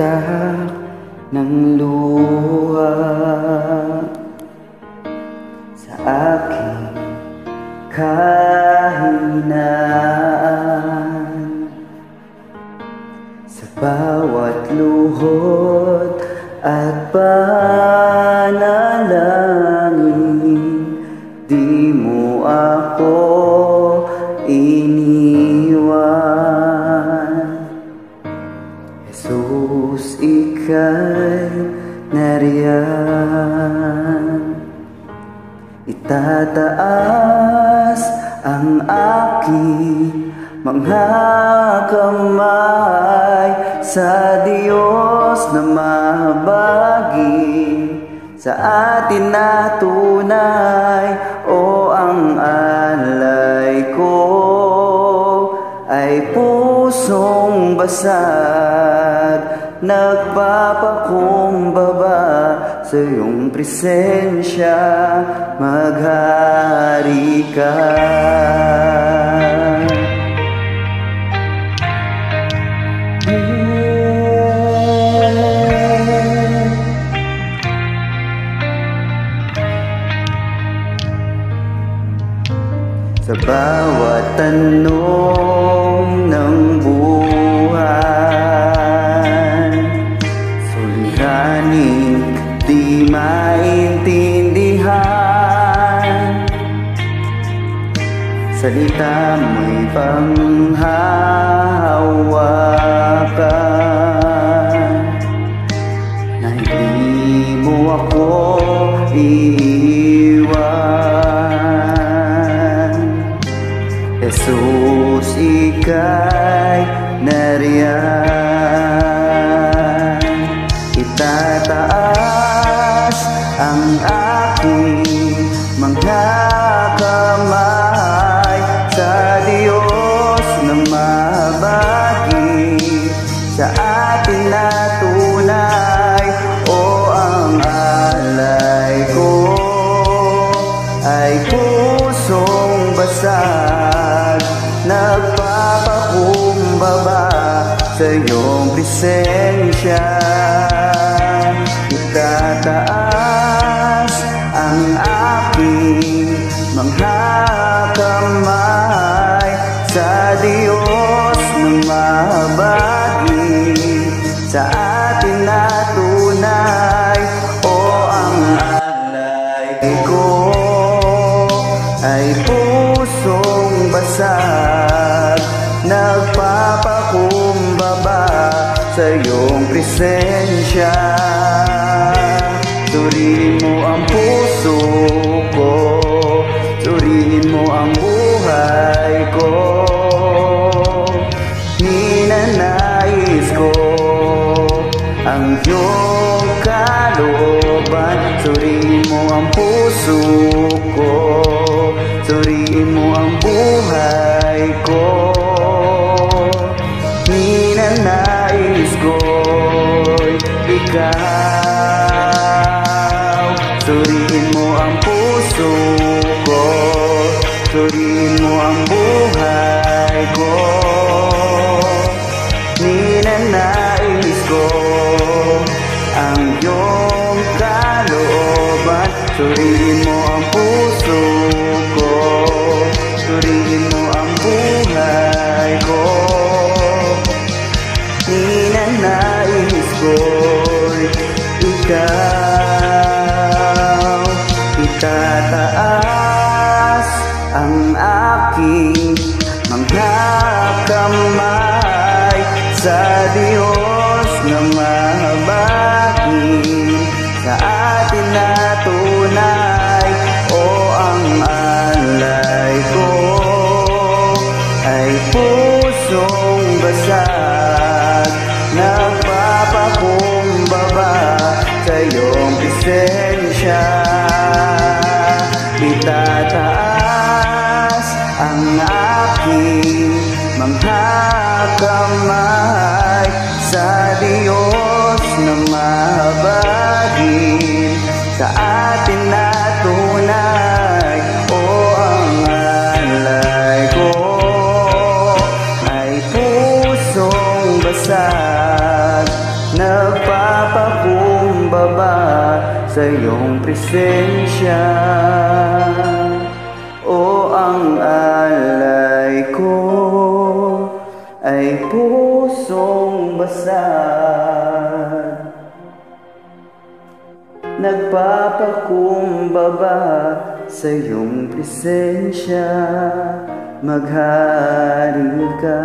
patak ng luha sa aking kahinaan. Sa bawat luhod at panalangin, di mo ako iniwan. Jesus, ika'y nariyan. Itataas ang aking mga kamay sa Diyos na mahabagin, sa atin na tunay. O ang alay ko ay pusong basag, nagpapakumbaba sa iyong presensya, maghari ka. Sa bawat tanong ng buhay, suliraning di maintindihan, salita mo'y panghahawakan, na hindi mo ako iiwan. Jesus, ika'y nariyan. Itataas ang aking mga kamay sa Diyos na mahabagin, sa atin na tunay. O ang alay ko ay pusong basag, nagpapakumbaba sa iyong presensya. Itataas ang aking mga kamay sa Diyos na mahabagin, sa atin na tunay. O ang alay ko ay pusong basag, nagpapakumbaba sa iyong presensya. Suriin mo ang puso ko, suriin mo ang buhay ko. Ninanais ko ang iyong kalooban. Suriin mo ang puso ko, suriin mo ang buhay ko. Ninanais ko'y ikaw. Suriin mo ang puso ko, suriin mo ang buhay ko. Ninanais ko ang iyong kalooban. Suriin mo ang puso ko, suriin mo ang buhay ko. Ninanais ko'y ikaw. Itataas ang aking mga kamay sa Diyos na mahabagin, sa atin na tunay. O ang alay ko ay pusong basag, nagpapakumbaba sa iyong presensya. Itataas ang aking mga kamay sa Diyos na mahabagin, sa atin na tunay. O ang alay ko ay pusong basag, na iyong presensya. O ang alay ko ay pusong basag, nagpapakumbaba sa iyong presensya. Maghari ka.